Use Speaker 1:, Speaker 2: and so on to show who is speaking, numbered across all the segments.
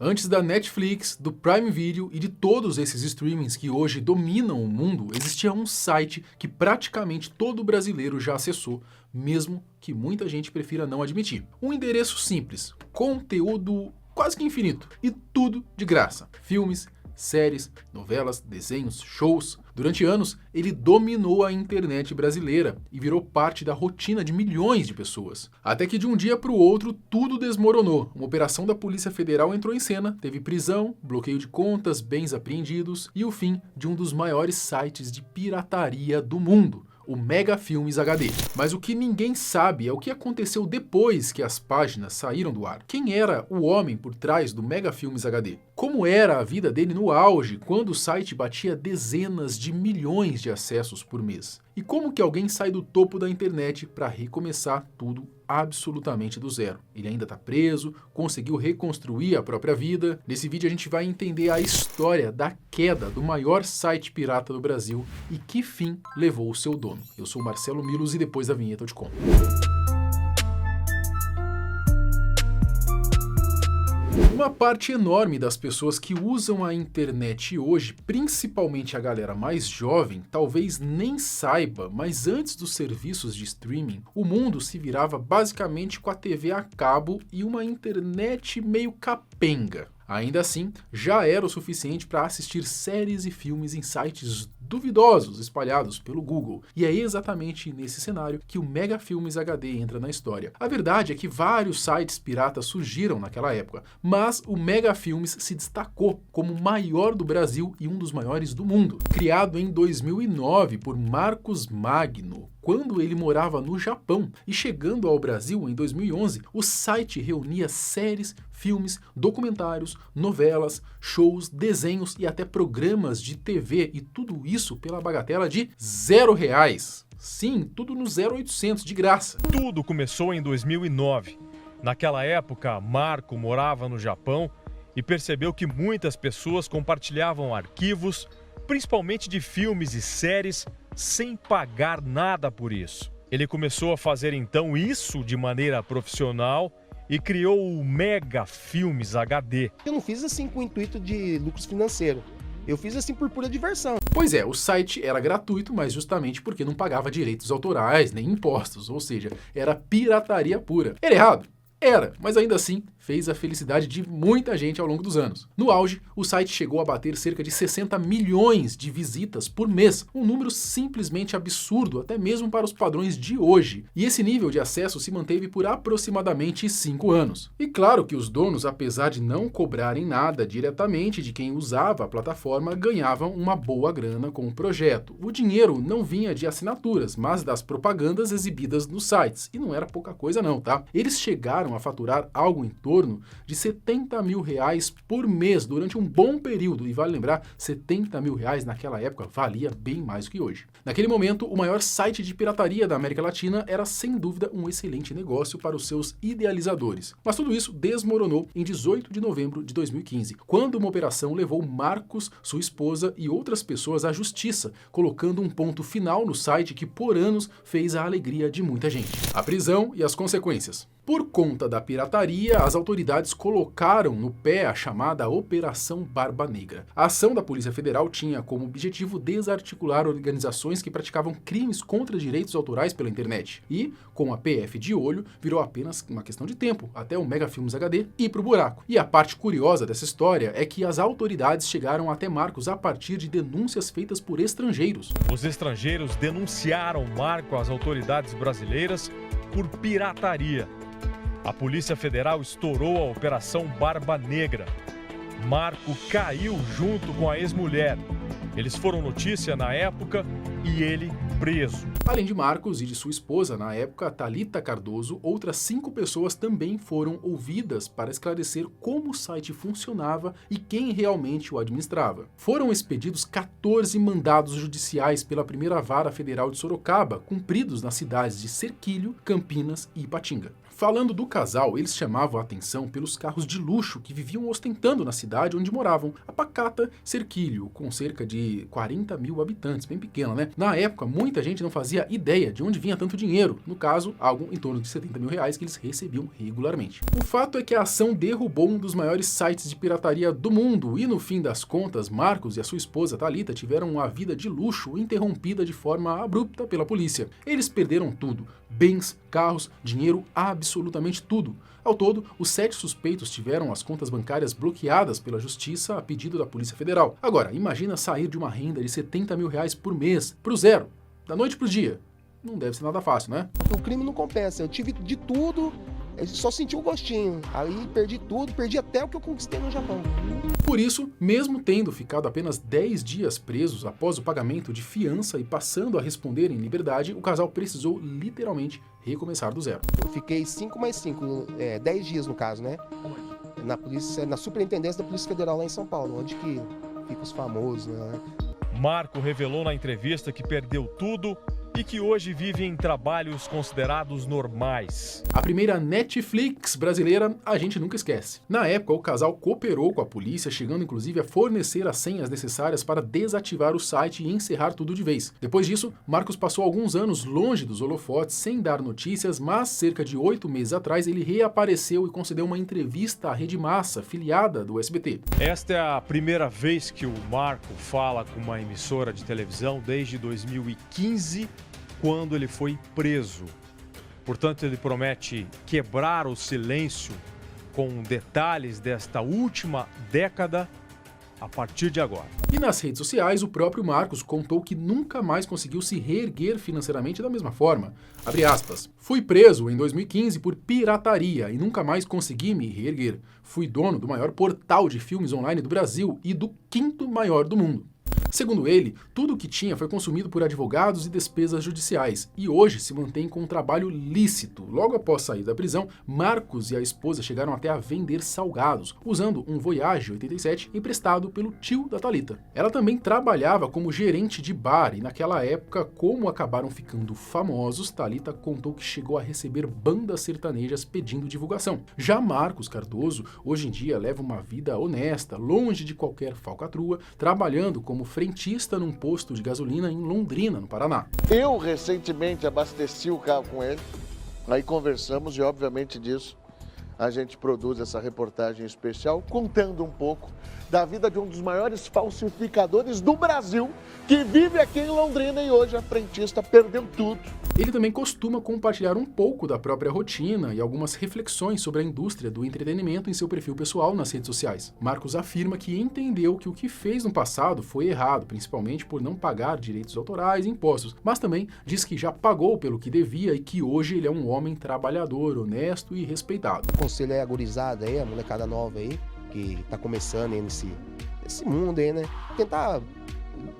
Speaker 1: Antes da Netflix, do Prime Video e de todos esses streamings que hoje dominam o mundo, existia um site que praticamente todo brasileiro já acessou, mesmo que muita gente prefira não admitir. Um endereço simples, conteúdo quase que infinito e tudo de graça. Filmes, séries, novelas, desenhos, shows. Durante anos, ele dominou a internet brasileira e virou parte da rotina de milhões de pessoas. Até que de um dia para o outro, tudo desmoronou. Uma operação da Polícia Federal entrou em cena, teve prisão, bloqueio de contas, bens apreendidos e o fim de um dos maiores sites de pirataria do mundo, o Mega Filmes HD. Mas o que ninguém sabe é o que aconteceu depois que as páginas saíram do ar. Quem era o homem por trás do Mega Filmes HD? Como era a vida dele no auge, quando o site batia dezenas de milhões de acessos por mês? E como que alguém sai do topo da internet para recomeçar tudo absolutamente do zero? Ele ainda está preso, conseguiu reconstruir a própria vida. Nesse vídeo a gente vai entender a história da queda do maior site pirata do Brasil e que fim levou o seu dono. Eu sou o Marcelo Milos e depois da vinheta eu te conto. Uma parte enorme das pessoas que usam a internet hoje, principalmente a galera mais jovem, talvez nem saiba, mas antes dos serviços de streaming, o mundo se virava basicamente com a TV a cabo e uma internet meio capenga. Ainda assim, já era o suficiente para assistir séries e filmes em sites duvidosos espalhados pelo Google. E é exatamente nesse cenário que o Mega Filmes HD entra na história. A verdade é que vários sites piratas surgiram naquela época, mas o Mega Filmes se destacou como o maior do Brasil e um dos maiores do mundo. Criado em 2009 por Marcos Magno, quando ele morava no Japão, e chegando ao Brasil em 2011, o site reunia séries, filmes, documentários, novelas, shows, desenhos e até programas de TV, e tudo isso pela bagatela de R$0. Sim, tudo no 0800, de graça.
Speaker 2: Tudo começou em 2009. Naquela época, Marco morava no Japão e percebeu que muitas pessoas compartilhavam arquivos, principalmente de filmes e séries, sem pagar nada por isso. Ele começou a fazer então isso de maneira profissional e criou o Mega Filmes HD.
Speaker 3: Eu não fiz assim com o intuito de lucros financeiros. Eu fiz assim por pura diversão.
Speaker 1: Pois é, o site era gratuito, mas justamente porque não pagava direitos autorais nem impostos, ou seja, era pirataria pura. Era errado? Era, mas ainda assim fez a felicidade de muita gente ao longo dos anos. No auge, o site chegou a bater cerca de 60 milhões de visitas por mês, um número simplesmente absurdo, até mesmo para os padrões de hoje. E esse nível de acesso se manteve por aproximadamente 5 anos. E claro que os donos, apesar de não cobrarem nada diretamente de quem usava a plataforma, ganhavam uma boa grana com o projeto. O dinheiro não vinha de assinaturas, mas das propagandas exibidas nos sites. E não era pouca coisa não, tá? Eles chegaram a faturar algo em torno de R$70 mil por mês durante um bom período. E vale lembrar, R$70 mil naquela época valia bem mais do que hoje. Naquele momento, o maior site de pirataria da América Latina era sem dúvida um excelente negócio para os seus idealizadores. Mas tudo isso desmoronou em 18 de novembro de 2015, quando uma operação levou Marcos, sua esposa e outras pessoas à justiça, colocando um ponto final no site que por anos fez a alegria de muita gente. A prisão e as consequências. Por conta da pirataria, as autoridades colocaram no pé a chamada Operação Barba Negra. A ação da Polícia Federal tinha como objetivo desarticular organizações que praticavam crimes contra direitos autorais pela internet. E, com a PF de olho, virou apenas uma questão de tempo até o Mega Filmes HD ir pro buraco. E a parte curiosa dessa história é que as autoridades chegaram até Marcos a partir de denúncias feitas por estrangeiros.
Speaker 2: Os estrangeiros denunciaram Marco às autoridades brasileiras por pirataria. A Polícia Federal estourou a Operação Barba Negra. Marco caiu junto com a ex-mulher. Eles foram notícia na época e ele preso.
Speaker 1: Além de Marcos e de sua esposa, na época, Thalita Cardoso, outras 5 pessoas também foram ouvidas para esclarecer como o site funcionava e quem realmente o administrava. Foram expedidos 14 mandados judiciais pela primeira vara federal de Sorocaba, cumpridos nas cidades de Serquilho, Campinas e Ipatinga. Falando do casal, eles chamavam a atenção pelos carros de luxo que viviam ostentando na cidade onde moravam, a pacata Cerquilho, com cerca de 40 mil habitantes, bem pequena, né? Na época, muita gente não fazia ideia de onde vinha tanto dinheiro, no caso, algo em torno de 70 mil reais que eles recebiam regularmente. O fato é que a ação derrubou um dos maiores sites de pirataria do mundo e, no fim das contas, Marcos e a sua esposa Thalita tiveram uma vida de luxo interrompida de forma abrupta pela polícia. Eles perderam tudo: bens, carros, dinheiro, absolutamente tudo. Ao todo, os 7 suspeitos tiveram as contas bancárias bloqueadas pela justiça a pedido da Polícia Federal. Agora, imagina sair de uma renda de 70 mil reais por mês pro zero, da noite pro dia. Não deve ser nada fácil, né?
Speaker 3: O crime não compensa. Eu tive de tudo, eu só senti o gostinho. Aí perdi tudo, perdi até o que eu conquistei no Japão.
Speaker 1: Por isso, mesmo tendo ficado apenas 10 dias presos após o pagamento de fiança e passando a responder em liberdade, o casal precisou literalmente recomeçar do zero.
Speaker 3: Eu fiquei 5 mais 5, 10 dias no caso, né? Na polícia, na Superintendência da Polícia Federal lá em São Paulo, onde que fica os famosos, né?
Speaker 2: Marco revelou na entrevista que perdeu tudo e que hoje vive em trabalhos considerados normais.
Speaker 1: A primeira Netflix brasileira a gente nunca esquece. Na época, o casal cooperou com a polícia, chegando inclusive a fornecer as senhas necessárias para desativar o site e encerrar tudo de vez. Depois disso, Marcos passou alguns anos longe dos holofotes, sem dar notícias, mas cerca de 8 meses atrás ele reapareceu e concedeu uma entrevista à Rede Massa, filiada do SBT.
Speaker 2: Esta é a primeira vez que o Marco fala com uma emissora de televisão desde 2015, quando ele foi preso. Portanto, ele promete quebrar o silêncio com detalhes desta última década a partir de agora.
Speaker 1: E nas redes sociais, o próprio Marcos contou que nunca mais conseguiu se reerguer financeiramente da mesma forma. Abre aspas. Fui preso em 2015 por pirataria e nunca mais consegui me reerguer. Fui dono do maior portal de filmes online do Brasil e do 5º maior do mundo. Segundo ele, tudo o que tinha foi consumido por advogados e despesas judiciais, e hoje se mantém com um trabalho lícito. Logo após sair da prisão, Marcos e a esposa chegaram até a vender salgados, usando um Voyage 87 emprestado pelo tio da Thalita. Ela também trabalhava como gerente de bar, e naquela época, como acabaram ficando famosos, Thalita contou que chegou a receber bandas sertanejas pedindo divulgação. Já Marcos Cardoso, hoje em dia, leva uma vida honesta, longe de qualquer falcatrua, trabalhando como frentista num posto de gasolina em Londrina, no Paraná.
Speaker 4: Eu recentemente abasteci o carro com ele, aí conversamos e obviamente disso a gente produz essa reportagem especial contando um pouco da vida de um dos maiores falsificadores do Brasil, que vive aqui em Londrina e hoje a frentista perdeu tudo.
Speaker 1: Ele também costuma compartilhar um pouco da própria rotina e algumas reflexões sobre a indústria do entretenimento em seu perfil pessoal nas redes sociais. Marcos afirma que entendeu que o que fez no passado foi errado, principalmente por não pagar direitos autorais e impostos, mas também diz que já pagou pelo que devia e que hoje ele é um homem trabalhador, honesto e respeitado.
Speaker 3: O conselho é a gurizada aí, a molecada nova aí, que tá começando aí nesse mundo aí, né? Tentar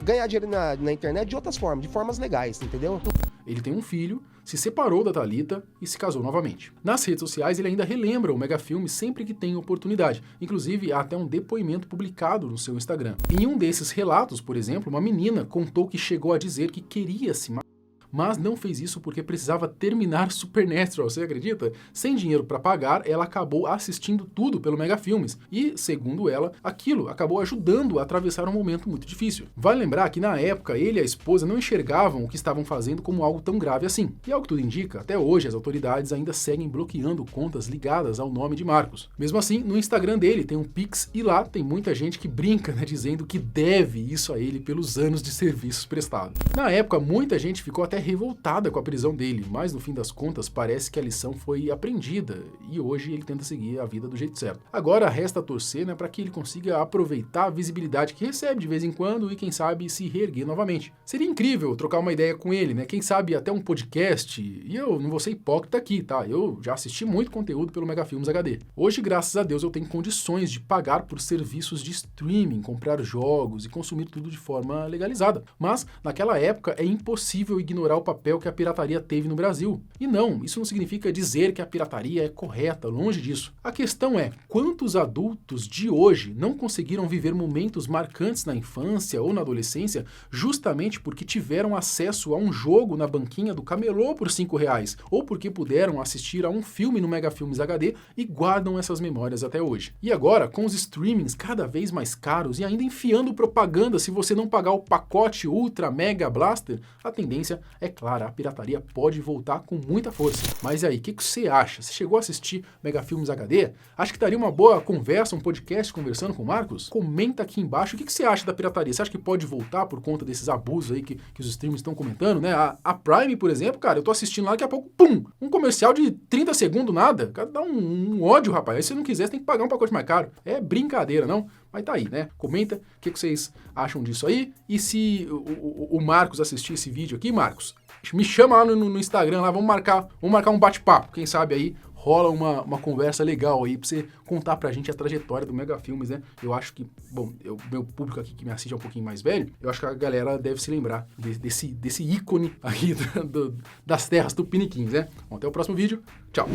Speaker 3: ganhar dinheiro na internet de outras formas, de formas legais, entendeu?
Speaker 1: Ele tem um filho, se separou da Thalita e se casou novamente. Nas redes sociais ele ainda relembra o megafilme sempre que tem oportunidade. Inclusive, há até um depoimento publicado no seu Instagram. Em um desses relatos, por exemplo, uma menina contou que chegou a dizer que queria se matar, mas não fez isso porque precisava terminar Supernatural, você acredita? Sem dinheiro para pagar, ela acabou assistindo tudo pelo Megafilmes e, segundo ela, aquilo acabou ajudando a atravessar um momento muito difícil. Vale lembrar que na época ele e a esposa não enxergavam o que estavam fazendo como algo tão grave assim. E ao que tudo indica, até hoje as autoridades ainda seguem bloqueando contas ligadas ao nome de Marcos. Mesmo assim, no Instagram dele tem um Pix e lá tem muita gente que brinca, né, dizendo que deve isso a ele pelos anos de serviços prestados. Na época, muita gente ficou até revoltada com a prisão dele, mas no fim das contas parece que a lição foi aprendida e hoje ele tenta seguir a vida do jeito certo. Agora resta torcer, né, para que ele consiga aproveitar a visibilidade que recebe de vez em quando e quem sabe se reerguer novamente. Seria incrível trocar uma ideia com ele, né? Quem sabe até um podcast. E eu não vou ser hipócrita aqui, tá? Eu já assisti muito conteúdo pelo Megafilmes HD. Hoje, graças a Deus, eu tenho condições de pagar por serviços de streaming, comprar jogos e consumir tudo de forma legalizada. Mas naquela época é impossível ignorar ignorar o papel que a pirataria teve no Brasil. E não, isso não significa dizer que a pirataria é correta, longe disso. A questão é, quantos adultos de hoje não conseguiram viver momentos marcantes na infância ou na adolescência justamente porque tiveram acesso a um jogo na banquinha do camelô por R$5, ou porque puderam assistir a um filme no Mega Filmes HD e guardam essas memórias até hoje. E agora, com os streamings cada vez mais caros e ainda enfiando propaganda se você não pagar o pacote Ultra Mega Blaster, a tendência é clara, a pirataria pode voltar com muita força. Mas aí, o que você acha? Você chegou a assistir Mega Filmes HD? Acha que daria uma boa conversa, um podcast conversando com o Marcos? Comenta aqui embaixo o que você acha da pirataria. Você acha que pode voltar por conta desses abusos aí que os streamers estão comentando, né? A Prime, por exemplo, cara, eu tô assistindo lá, daqui a pouco, pum! Um comercial de 30 segundos, nada. Cara, dá um ódio, rapaz. Aí se você não quiser, você tem que pagar um pacote mais caro. É brincadeira, não? Mas tá aí, né? Comenta o que vocês acham disso aí. E se o Marcos assistir esse vídeo aqui, Marcos, me chama lá no Instagram, lá, vamos marcar um bate-papo. Quem sabe aí rola uma conversa legal aí pra você contar pra gente a trajetória do Mega Filmes, né? Eu acho que, bom, meu público aqui que me assiste é um pouquinho mais velho, eu acho que a galera deve se lembrar desse ícone aí das terras tupiniquins, né? Bom, até o próximo vídeo. Tchau!